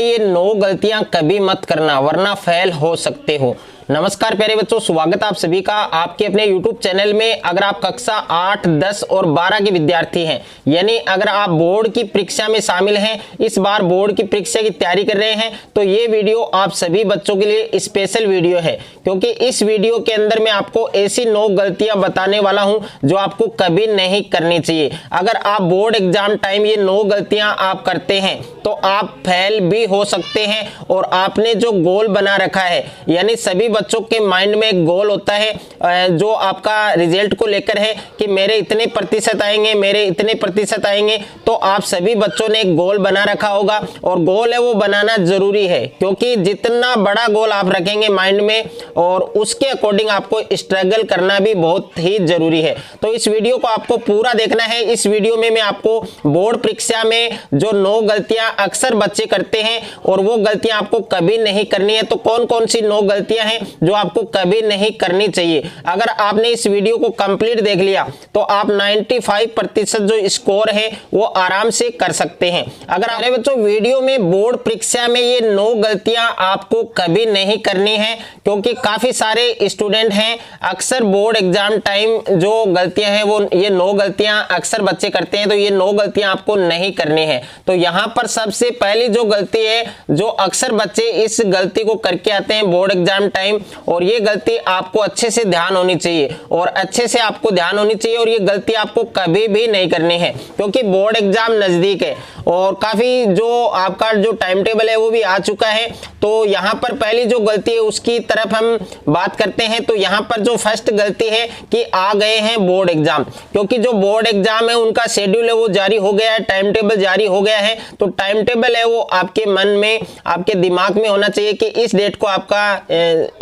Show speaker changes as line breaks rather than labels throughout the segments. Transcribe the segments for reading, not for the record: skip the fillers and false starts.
ये 9 गलतियां कभी मत करना वरना फेल हो सकते हो। नमस्कार प्यारे बच्चों, स्वागत आप सभी का आपके अपने YouTube चैनल में। अगर आप कक्षा 8, 10 और 12 के विद्यार्थी हैं, यानी अगर आप बोर्ड की परीक्षा में शामिल हैं, इस बार बोर्ड की परीक्षा की तैयारी कर रहे हैं, तो ये वीडियो आप सभी बच्चों के लिए स्पेशल वीडियो है, क्योंकि इस वीडियो के अंदर मैं आपको ऐसी 9 गलतियां बताने वाला हूं जो आपको कभी नहीं करनी चाहिए। अगर आप बोर्ड एग्जाम टाइम ये 9 गलतियां आप करते हैं तो आप फेल भी हो सकते हैं। और आपने जो गोल बना रखा है, यानी सभी बच्चों के माइंड में एक गोल होता है जो आपका रिजल्ट को लेकर है कि मेरे इतने प्रतिशत आएंगे, मेरे इतने प्रतिशत आएंगे। तो आप सभी बच्चों ने एक गोल बना रखा होगा और गोल है वो बनाना जरूरी है, क्योंकि जितना बड़ा गोल आप रखेंगे माइंड में और उसके अकॉर्डिंग आपको स्ट्रगल करना भी बहुत ही जरूरी है। तो इस वीडियो को आपको पूरा देखना है। इस वीडियो में मैं आपको बोर्ड परीक्षा में जो 9 गलतियां अक्सर बच्चे करते हैं और वो गलतियां आपको कभी नहीं करनी है, तो कौन कौन सी 9 गलतियां हैं जो आपको कभी नहीं करनी चाहिए। अगर आपने इस वीडियो को कंप्लीट देख लिया तो आप 95% जो स्कोर है वो आराम से कर सकते हैं। अगर आपने बच्चों वीडियो में बोर्ड परीक्षा में ये 9 गलतियां आपको कभी नहीं करनी है, क्योंकि काफी सारे स्टूडेंट हैं अक्सर बोर्ड एग्जाम टाइम जो गलतियां हैं वो ये 9 गलतियां अक्सर बच्चे करते हैं, तो ये 9 गलतियां आपको नहीं करनी है। तो यहां पर सबसे पहली जो गलती है, जो अक्सर बच्चे इस गलती को करके आते हैं बोर्ड एग्जाम टाइम, और ये गलती आपको अच्छे से ध्यान होनी चाहिए और अच्छे से आपको ध्यान होनी चाहिए और ये गलती आपको कभी भी नहीं करनी है, क्योंकि बोर्ड एग्जाम नजदीक है और काफी जो आपका जो टाइम टेबल है वो भी आ चुका है। तो यहाँ पर पहली जो गलती है उसकी तरफ हम बात करते हैं। तो यहाँ पर जो फर्स्ट गलती है कि आ गए हैं बोर्ड एग्जाम, क्योंकि जो बोर्ड एग्जाम है उनका शेड्यूल है वो जारी हो गया है, टाइम टेबल जारी हो गया है। तो टाइम टेबल है वो आपके मन में, आपके दिमाग में होना चाहिए कि इस डेट को आपका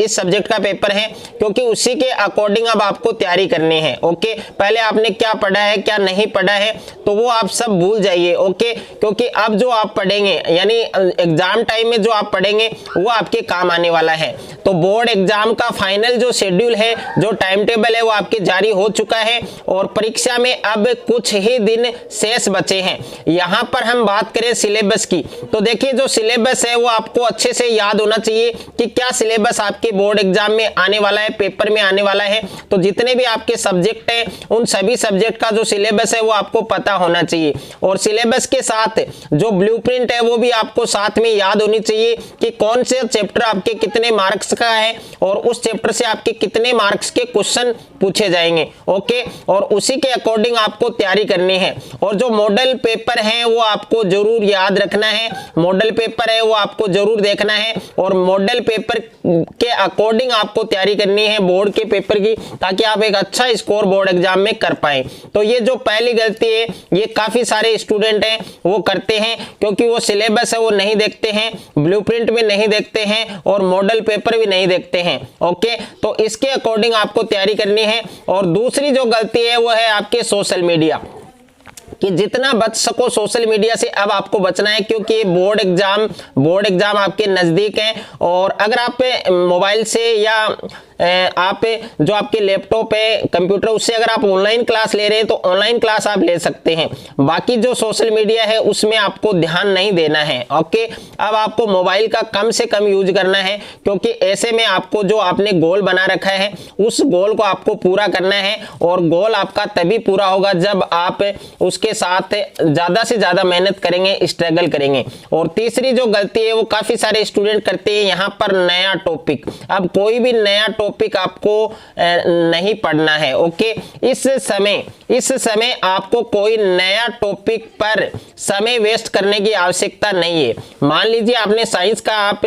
इस सब्जेक्ट का पेपर है, क्योंकि उसी के अकॉर्डिंग अब आपको तैयारी करनी है। ओके, पहले आपने क्या पढ़ा है क्या नहीं पढ़ा है तो वो आप सब भूल जाइए। ओके, क्योंकि अब जो आप पढ़ेंगे यानी एग्जाम टाइम में जो आप पढ़ेंगे वो आपके काम आने वाला है। तो बोर्ड एग्जाम का फाइनल जो शेड्यूल है, जो टाइम टेबल है वो आपके जारी हो चुका है और परीक्षा में अब कुछ ही दिन शेष बचे हैं। यहाँ पर हम बात करें सिलेबस की, तो देखिए जो सिलेबस है वो आपको अच्छे से याद होना चाहिए कि क्या सिलेबस आपके बोर्ड एग्जाम में आने वाला है, पेपर में आने वाला है। तो जितने भी आपके सब्जेक्ट हैं उन सभी सब्जेक्ट का जो सिलेबस है वो आपको पता होना चाहिए और सिलेबस के साथ जो ब्लूप्रिंट है वो भी आपको साथ में याद होनी चाहिए कि कौन से चैप्टर आपके कितने मार्क्स का है और उस चैप्टर से आपके कितने मार्क्स के क्वेश्चन पूछे जाएंगे। ओके, और उसी के अकॉर्डिंग आपको तैयारी करनी है। और जो मॉडल पेपर है वो आपको जरूर याद रखना है, मॉडल पेपर है वो आपको जरूर देखना है और मॉडल पेपर के अकॉर्डिंग आपको तैयारी करनी है बोर्ड के पेपर की, ताकि आप एक अच्छा स्कोर बोर्ड एग्जाम में कर पाए। तो ये जो पहली गलती है ये काफी सारे स्टूडेंट हैं वो करते हैं, क्योंकि वो सिलेबस है वो नहीं देखते हैं, ब्लूप्रिंट भी नहीं देखते हैं और मॉडल पेपर भी नहीं देखते हैं। ओके, तो इसके अकॉर्डिंग आपको तैयारी करनी है। और दूसरी जो गलती है वो है आपके सोशल मीडिया, कि जितना बच सको सोशल मीडिया से अब आपको बचना है, क्योंकि बोर्ड एग्जाम आपके नजदीक है। और अगर आप मोबाइल से या आप जो आपके लैपटॉप है, कंप्यूटर, उससे अगर आप ऑनलाइन क्लास ले रहे हैं तो ऑनलाइन क्लास आप ले सकते हैं। बाकी जो सोशल मीडिया है उसमें आपको ध्यान नहीं देना है। ओके, अब आपको मोबाइल का कम से कम यूज करना है, क्योंकि ऐसे में आपको जो आपने गोल बना रखा है उस गोल को आपको पूरा करना है और गोल आपका तभी पूरा होगा जब आप उसके साथ ज्यादा से ज्यादा मेहनत करेंगे, स्ट्रगल करेंगे। और तीसरी जो गलती है वो काफी सारे स्टूडेंट करते हैं, यहाँ पर नया टॉपिक। अब कोई भी नया टॉपिक आपको नहीं पढ़ना है। ओके, इस समय आपको कोई नया टॉपिक पर समय वेस्ट करने की आवश्यकता नहीं है। मान लीजिए आपने साइंस का आप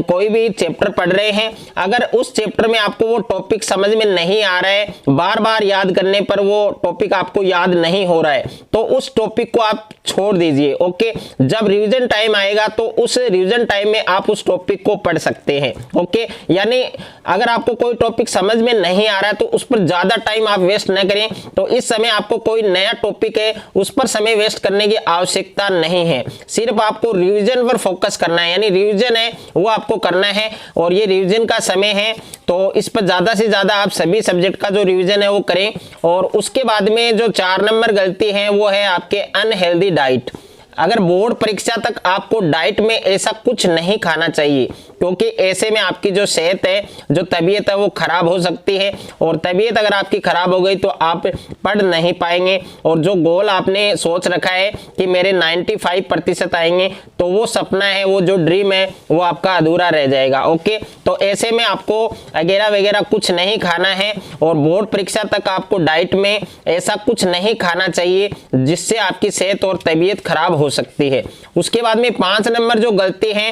कोई भी चैप्टर पढ़ रहे हैं, अगर उस चैप्टर में आपको वो टॉपिक समझ में नहीं आ रहा है, बार बार याद करने पर वो टॉपिक आपको याद नहीं हो रहा है, तो उस टॉपिक को आप छोड़ दीजिए। ओके, जब रिवीजन टाइम आएगा तो उस रिवीजन टाइम में आप उस टॉपिक को पढ़ सकते हैं। ओके, यानी अगर आपको कोई टॉपिक समझ में नहीं आ रहा है तो उस पर ज्यादा टाइम आप वेस्ट न करें। तो इस समय आपको कोई नया टॉपिक है उस पर समय वेस्ट करने की आवश्यकता नहीं है, सिर्फ आपको रिवीजन पर फोकस करना है, यानी रिवीजन है वो आपको करना है और ये रिवीजन का समय है, तो इस पर ज्यादा से ज्यादा आप सभी सब्जेक्ट का जो रिवीजन है वो करें। और उसके बाद में जो 4 नंबर गलती है वो है आपके अनहेल्दी डाइट। अगर बोर्ड परीक्षा तक आपको डाइट में ऐसा कुछ नहीं खाना चाहिए, क्योंकि ऐसे में आपकी जो सेहत है, जो तबीयत है, वो खराब हो सकती है। और तबीयत अगर आपकी खराब हो गई तो आप पढ़ नहीं पाएंगे, और जो गोल आपने सोच रखा है कि मेरे 95% आएंगे, तो वो सपना है, वो जो ड्रीम है, वो आपका अधूरा रह जाएगा। ओके, तो ऐसे में आपको वगैरह वगैरह कुछ नहीं खाना है, और बोर्ड परीक्षा तक आपको डाइट में ऐसा कुछ नहीं खाना चाहिए जिससे आपकी सेहत और तबीयत खराब हो सकती है। उसके बाद में 5 नंबर जो गलती है,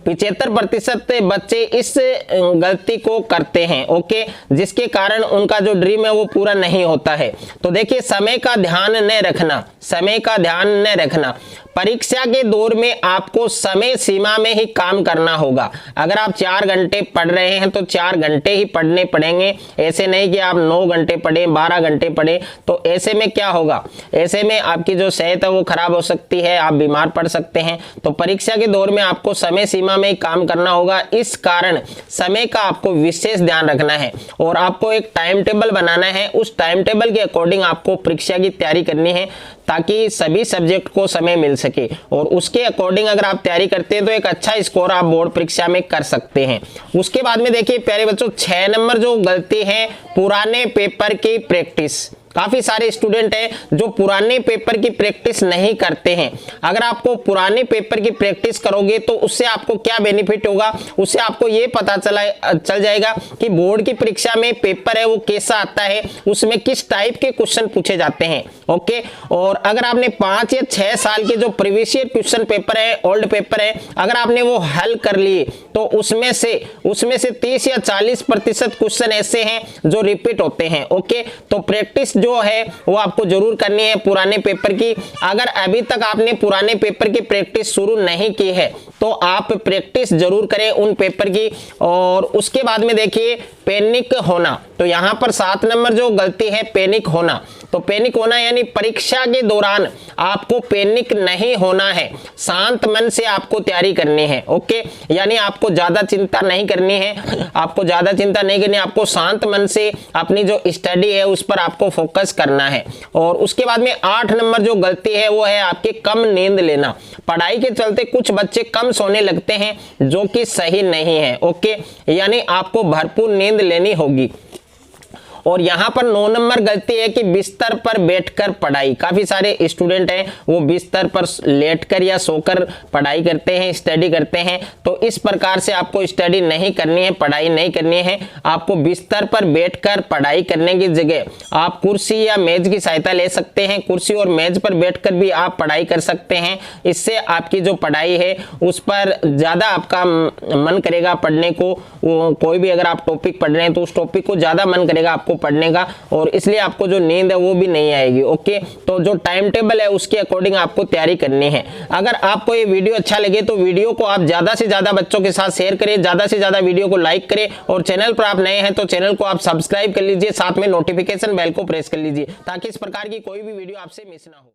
75% बच्चे इस गलती को करते हैं। ओके, जिसके कारण उनका जो ड्रीम है वो पूरा नहीं होता है। तो देखिए, समय का ध्यान न रखना, समय का ध्यान न रखना। परीक्षा के दौर में आपको समय सीमा में ही काम करना होगा। अगर आप 4 घंटे पढ़ रहे हैं तो 4 घंटे ही पढ़ने पड़ेंगे। ऐसे नहीं कि आप 9 घंटे पढ़ें, 12 घंटे पढ़ें, तो ऐसे में क्या होगा, ऐसे में आपकी जो सेहत है वो खराब हो सकती है, आप बीमार पड़ सकते हैं। तो परीक्षा के दौर में आपको समय सीमा में ही काम करना होगा। इस कारण समय का आपको विशेष ध्यान रखना है, और आपको एक टाइम टेबल बनाना है। उस टाइम टेबल के अकॉर्डिंग आपको परीक्षा की तैयारी करनी है, ताकि सभी सब्जेक्ट को समय मिल सके, और उसके अकॉर्डिंग अगर आप तैयारी करते हैं तो एक अच्छा स्कोर आप बोर्ड परीक्षा में कर सकते हैं। उसके बाद में देखिए प्यारे बच्चों, 6 नंबर जो गलती है, पुराने पेपर की प्रैक्टिस। काफी सारे स्टूडेंट हैं जो पुराने पेपर की प्रैक्टिस नहीं करते हैं। अगर आपको पुराने पेपर की प्रैक्टिस करोगे तो उससे आपको क्या बेनिफिट होगा, उससे आपको ये पता चल जाएगा कि बोर्ड की परीक्षा में पेपर है वो कैसा आता है, उसमें किस टाइप के क्वेश्चन पूछे जाते हैं। ओके, और अगर आपने 5 या 6 साल के जो प्रीवियस ईयर क्वेश्चन पेपर है, ओल्ड पेपर है, अगर आपने वो हल कर लिए तो उसमें से 30 या 40% क्वेश्चन ऐसे हैं जो रिपीट होते हैं। ओके, तो प्रैक्टिस जो है वो आपको जरूर करनी है पुराने पेपर की। अगर अभी तक आपने पुराने पेपर की प्रैक्टिस शुरू नहीं की है तो आप प्रैक्टिस जरूर करें उन पेपर की। और उसके बाद में देखिए, पैनिक होना। तो यहां पर 7 नंबर जो गलती है, पैनिक होना। तो पैनिक होना यानी परीक्षा के दौरान आपको पैनिक नहीं होना है, शांत मन से आपको तैयारी करनी है। ओके, यानी आपको ज्यादा चिंता नहीं करनी है, आपको शांत मन से अपनी जो स्टडी है उस पर आपको फोकस करना है। और उसके बाद में 8 नंबर जो गलती है वो है आपके कम नींद लेना। पढ़ाई के चलते कुछ बच्चे कम सोने लगते हैं, जो कि सही नहीं है। ओके, यानी आपको भरपूर नींद लेनी होगी। और यहाँ पर 9 नंबर गलती है कि बिस्तर पर बैठकर पढ़ाई। काफी सारे स्टूडेंट हैं वो बिस्तर पर लेटकर या सोकर पढ़ाई करते हैं, स्टडी करते हैं। तो इस प्रकार से आपको स्टडी नहीं करनी है, पढ़ाई नहीं करनी है। आपको बिस्तर पर बैठकर पढ़ाई करने की जगह आप कुर्सी या मेज की सहायता ले सकते हैं। कुर्सी और मेज पर बैठकर भी आप पढ़ाई कर सकते हैं। इससे आपकी जो पढ़ाई है उस पर ज्यादा आपका मन करेगा पढ़ने को। कोई भी अगर आप टॉपिक पढ़ रहे हैं तो उस टॉपिक को ज्यादा मन करेगा आपको पढ़ने का, और इसलिए आपको जो नींद है वो भी नहीं आएगी। ओके, तो जो टाइम टेबल है उसके अकॉर्डिंग आपको तैयारी करनी है। अगर आपको ये वीडियो अच्छा लगे तो वीडियो को आप ज्यादा से ज्यादा बच्चों के साथ शेयर करें, ज्यादा से ज्यादा वीडियो को लाइक करें, और चैनल पर आप नए हैं तो चैनल को आप सब्सक्राइब कर लीजिए, साथ में नोटिफिकेशन बेल को प्रेस कर लीजिए, ताकि इस प्रकार की कोई भी वीडियो आपसे मिस ना हो।